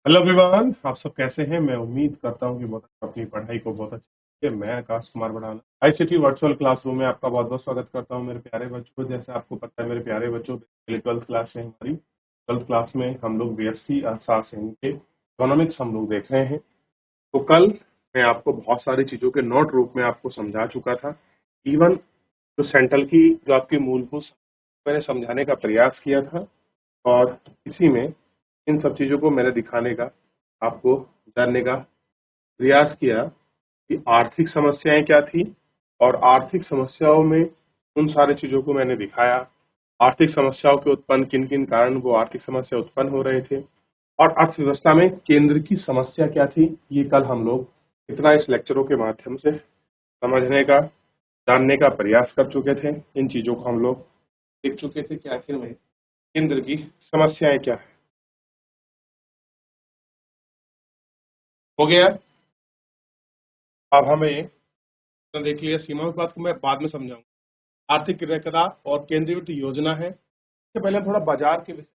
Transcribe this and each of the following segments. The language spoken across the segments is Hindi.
हेलो एवरीवन, आप सब कैसे हैं? मैं उम्मीद करता हूं कि बहुत अपनी पढ़ाई को बहुत अच्छे से। मैं आकाश कुमार बढ़ाना आईसीटी वर्चुअल क्लासरूम में आपका बहुत बहुत स्वागत करता हूं। मेरे प्यारे बच्चों, जैसे आपको पता है मेरे प्यारे बच्चों, ट्वेल्थ क्लास है हमारी। ट्वेल्थ क्लास में हम लोग बीएससी अर्थशास्त्र के इकोनॉमिक्स हम लोग देख रहे हैं। तो कल मैं आपको बहुत सारी चीजों के नोट रूप में आपको समझा चुका था। इवन जो सेंट्रल की जो आपकी मूलभूत मैंने समझाने का प्रयास किया था, और इसी में इन सब चीजों को मैंने दिखाने का, आपको जानने का प्रयास किया कि आर्थिक समस्याएं क्या थी, और आर्थिक समस्याओं में उन सारी चीजों को मैंने दिखाया। आर्थिक समस्याओं के उत्पन्न किन किन कारण वो आर्थिक समस्या उत्पन्न हो रहे थे, और अर्थव्यवस्था में केंद्र की समस्या क्या थी, ये कल हम लोग इतना इस लेक्चरों के माध्यम से समझने का, जानने का प्रयास कर चुके थे। इन चीजों को हम लोग देख चुके थे कि आखिर में केंद्र की समस्याएं क्या है। हो गया। अब हमें तो देख लिया, सीमा की बात को मैं बाद में समझाऊंगा। आर्थिक क्रियाकलाप और केंद्रीय वित्त योजना है। इससे पहले हम थोड़ा बाजार के विषय।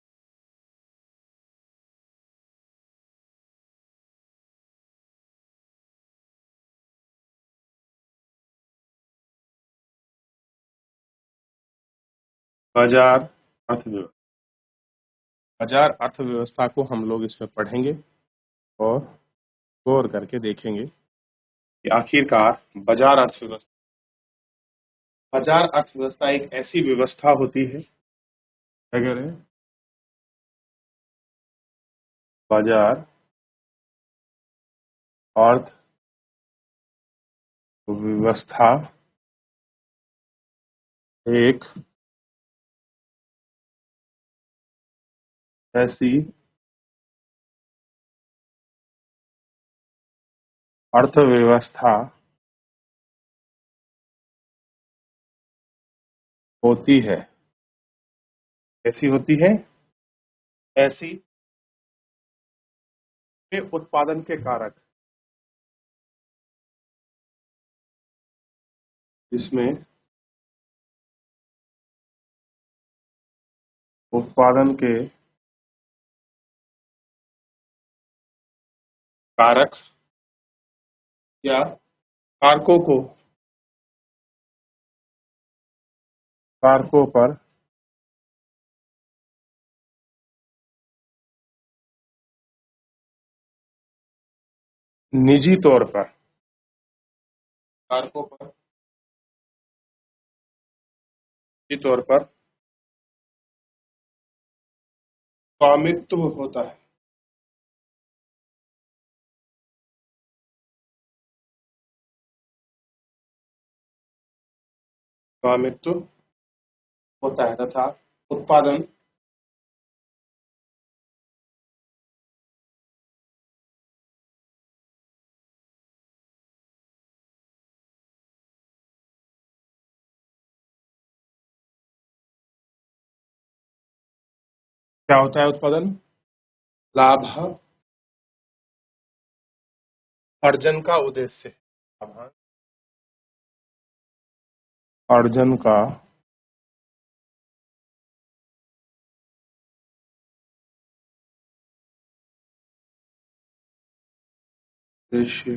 बाजार अर्थव्यवस्था, बाजार अर्थव्यवस्था को हम लोग इसमें पढ़ेंगे और गौर करके देखेंगे कि आखिरकार बाजार अर्थव्यवस्था एक ऐसी व्यवस्था होती है, अगर है बाजार अर्थव्यवस्था एक ऐसी अर्थव्यवस्था होती है। ऐसी होती है, ऐसी में उत्पादन के कारक, इसमें उत्पादन के कारक या कारकों को, कारकों पर निजी तौर पर, कारकों पर निजी तौर पर स्वामित्व होता है। स्वामित्व होता है तथा उत्पादन क्या होता है? उत्पादन लाभ अर्जन का उद्देश्य, लाभ अर्जन का उद्देश्य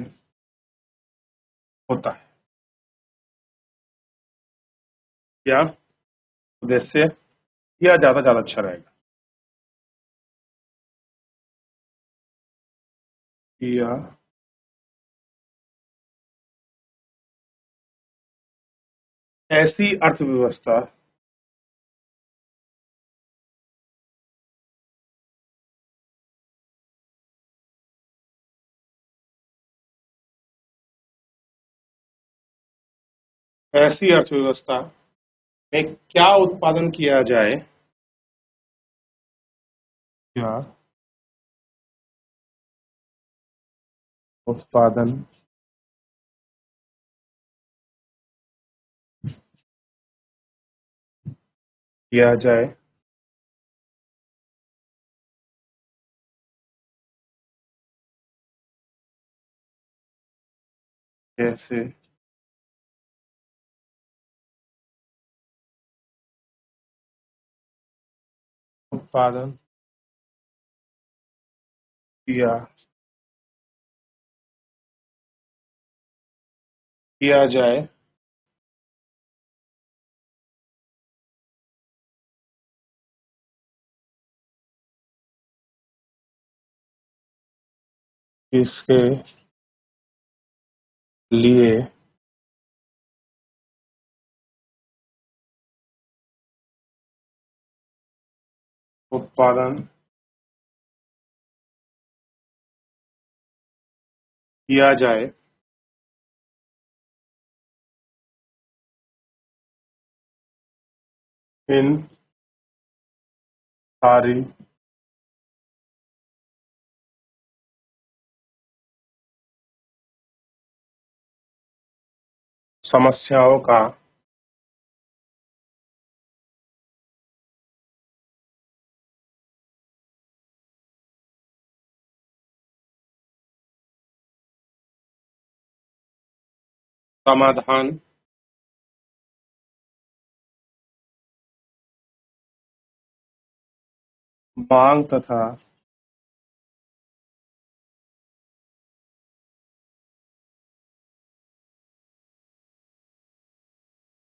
होता है। क्या उद्देश्य? या ज्यादा अच्छा रहेगा, या ऐसी अर्थव्यवस्था, ऐसी अर्थव्यवस्था में क्या उत्पादन किया जाए, क्या उत्पादन किया जाए, जैसे उत्पादन किया जाए इसके लिए उत्पादन किया जाए इन सारी समस्याओं का समाधान मांग तथा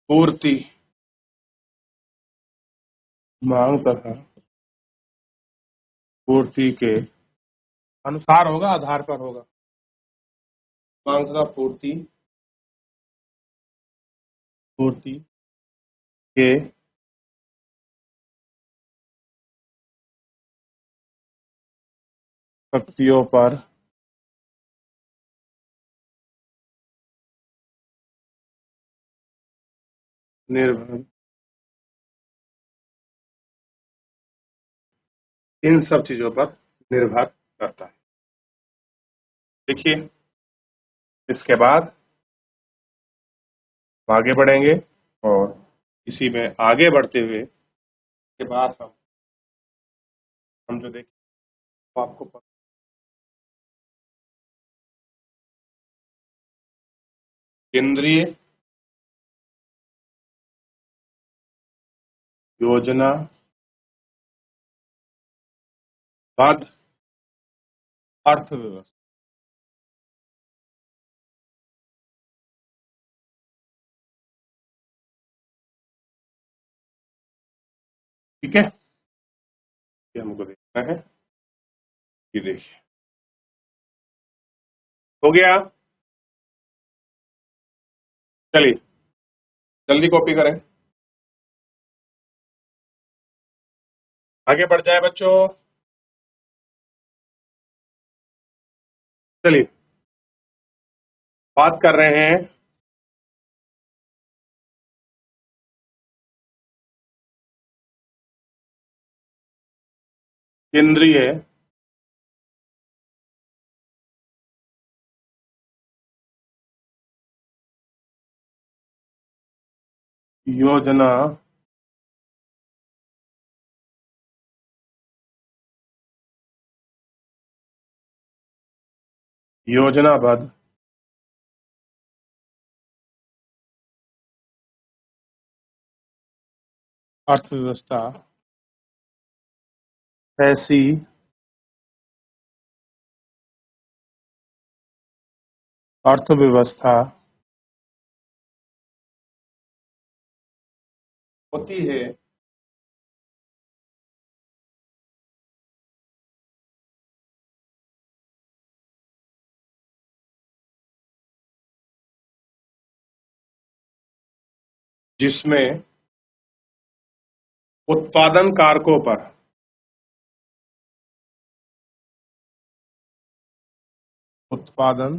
पूर्ति मांग तथा पूर्ति के अनुसार होगा, आधार पर होगा। मांग तथा पूर्ति पूर्ति के शक्तियों पर निर्भर इन सब चीजों पर निर्भर करता है। देखिए, इसके बाद आगे बढ़ेंगे और इसी में आगे बढ़ते हुए के बाद हम जो देखें तो आपको केंद्रीय योजना बद्ध अर्थव्यवस्था। ठीक है, ये हमको देखना है। ये देखिए, हो गया। चलिए जल्दी कॉपी करें, आगे बढ़ जाए बच्चों। चलिए, बात कर रहे हैं केंद्रीय योजना योजनाबद्ध अर्थव्यवस्था ऐसी अर्थव्यवस्था होती है जिसमें उत्पादन कारकों पर उत्पादन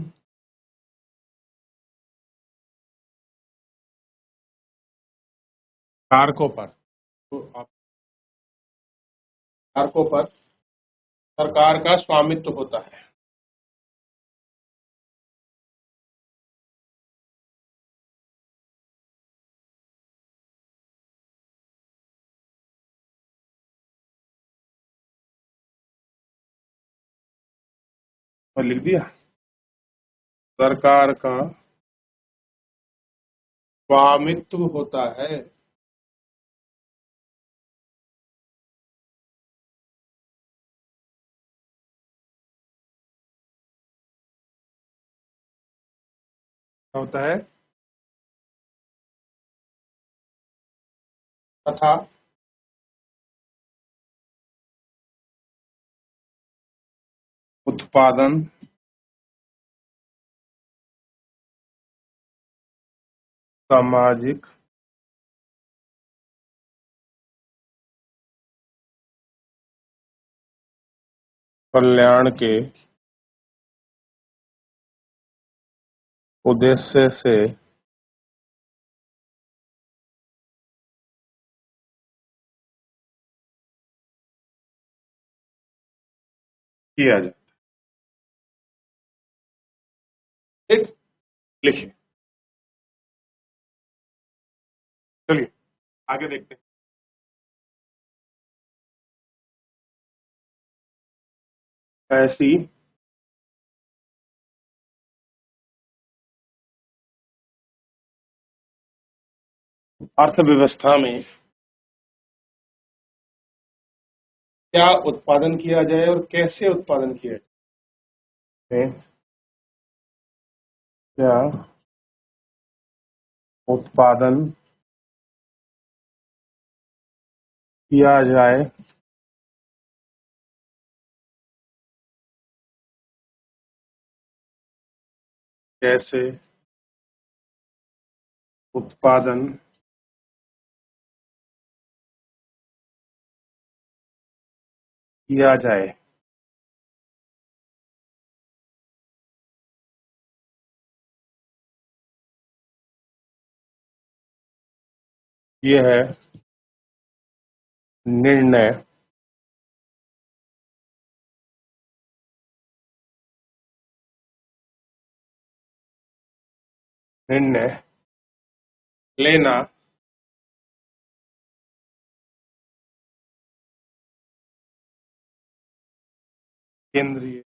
कारकों पर तो कारकों पर सरकार का स्वामित्व होता है। और लिख दिया, सरकार का स्वामित्व होता है क्या होता है? तथा उत्पादन सामाजिक कल्याण के उद्देश्य से किया जाए। ठीक, लिखिए। चलिए आगे देखते हैं। ऐसी अर्थव्यवस्था में क्या उत्पादन किया जाए और कैसे उत्पादन किया जाए? क्या उत्पादन किया जाए कैसे उत्पादन किया जाए? ये है निर्णय निर्णय लेना केंद्रीय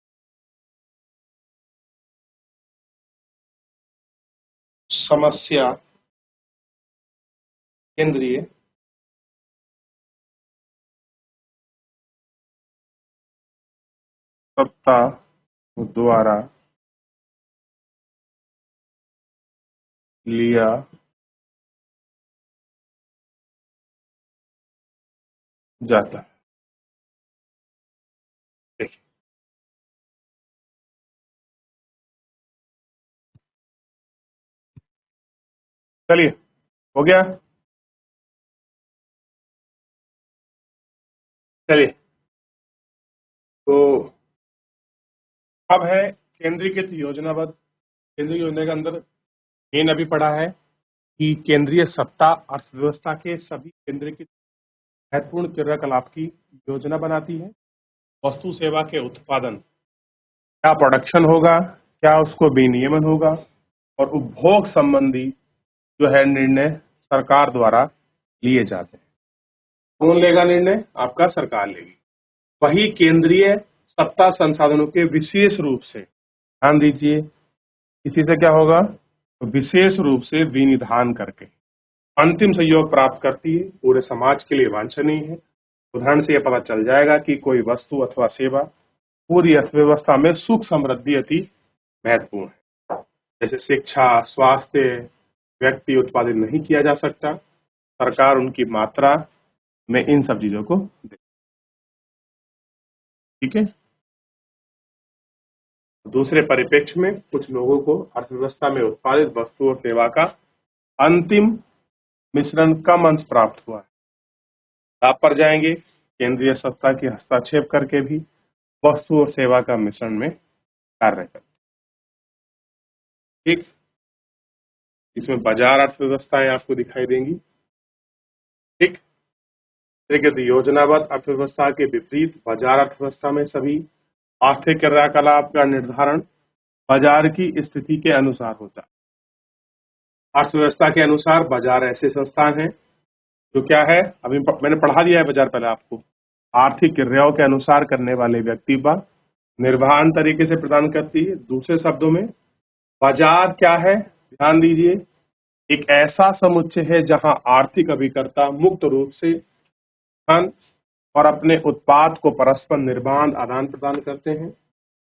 समस्या केंद्रीय सत्ता द्वारा लिया जाता है। देखिए, चलिए हो गया। चलिए, तो अब है केंद्रीकृत योजनाबद्ध। केंद्रीय योजना के अंदर मेन अभी पढ़ा है कि केंद्रीय सत्ता अर्थव्यवस्था के सभी केंद्रीकृत महत्वपूर्ण क्रियाकलाप की योजना बनाती है। वस्तु सेवा के उत्पादन, क्या प्रोडक्शन होगा, क्या उसको विनियमन होगा, और उपभोग संबंधी जो है निर्णय सरकार द्वारा लिए जाते हैं। कौन लेगा निर्णय? आपका सरकार लेगी। वही केंद्रीय सत्ता संसाधनों के विशेष रूप से, ध्यान दीजिए, इसी से क्या होगा? तो विशेष रूप से विनिधान करके अंतिम सहयोग प्राप्त करती है, पूरे समाज के लिए वांछनीय है। उदाहरण से यह पता चल जाएगा कि कोई वस्तु अथवा सेवा पूरी अर्थव्यवस्था में सुख समृद्धि अति महत्वपूर्ण है। जैसे शिक्षा, स्वास्थ्य, व्यक्ति उत्पादित नहीं किया जा सकता, सरकार उनकी मात्रा में इन सब चीजों को दे। ठीक है। दूसरे परिप्रेक्ष्य में कुछ लोगों को अर्थव्यवस्था में उत्पादित वस्तु और सेवा का अंतिम मिश्रण कम अंश प्राप्त हुआ है। लाभ पर जाएंगे, केंद्रीय सत्ता की हस्तक्षेप करके भी वस्तु और सेवा का मिश्रण में कार्य करते। ठीक, इसमें बाजार अर्थव्यवस्थाएं आपको दिखाई देंगी। ठीक, लेकिन योजनाबद्ध अर्थव्यवस्था के विपरीत बाजार अर्थव्यवस्था में सभी आर्थिक क्रियाकलाप का निर्धारण बाजार की स्थिति के अनुसार होता है। अर्थव्यवस्था के अनुसार बाजार ऐसे संस्थान हैं जो क्या है, अभी मैंने पढ़ा दिया है बाजार पहले आपको, आर्थिक क्रियाओं के अनुसार करने वाले व्यक्ति व निर्बाध तरीके से प्रदान करती है। दूसरे शब्दों में बाजार क्या है? ध्यान दीजिए, एक ऐसा समुच्चय है जहां आर्थिक अभिकर्ता मुक्त रूप से धन और अपने उत्पाद को परस्पर निर्बाध आदान प्रदान करते हैं।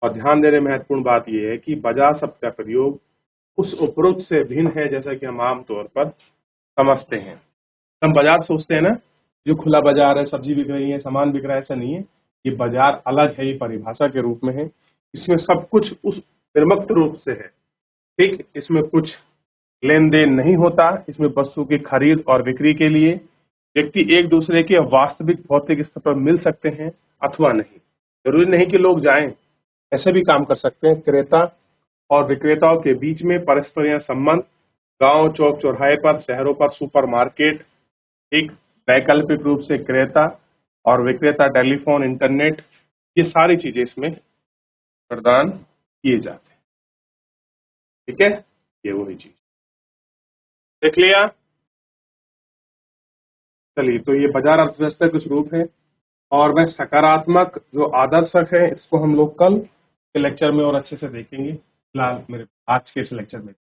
और ध्यान देने महत्वपूर्ण बात यह है कि बाजार शब्द का प्रयोग उस उपरोक्त से भिन्न है जैसा कि हम आमतौर पर समझते हैं। हम बाजार सोचते हैं ना, जो खुला बाजार है, सब्जी बिक रही है, सामान बिक रहा है, ऐसा नहीं है। ये बाजार अलग है, ये परिभाषा के रूप में है। इसमें सब कुछ उस निर्मुक्त रूप से है, ठीक। इसमें कुछ लेन देन नहीं होता। इसमें वस्तु की खरीद और बिक्री के लिए व्यक्ति एक दूसरे के वास्तविक भौतिक स्तर पर मिल सकते हैं अथवा नहीं। जरूरी नहीं कि लोग जाएं, ऐसे भी काम कर सकते हैं। क्रेता और विक्रेताओं के बीच में परस्पर संबंध, गांव, चौक, चौराहे पर, शहरों पर, सुपरमार्केट, एक वैकल्पिक रूप से क्रेता और विक्रेता, टेलीफोन, इंटरनेट, ये सारी चीजें इसमें प्रदान किए जाते हैं, ठीक है। ये वही चीज देख लिया। चलिए, तो ये बाजार अर्थव्यवस्था कुछ रूप है, और मैं सकारात्मक जो आदर्शक है इसको हम लोग कल के लेक्चर में और अच्छे से देखेंगे। फिलहाल मेरे आज के इस लेक्चर में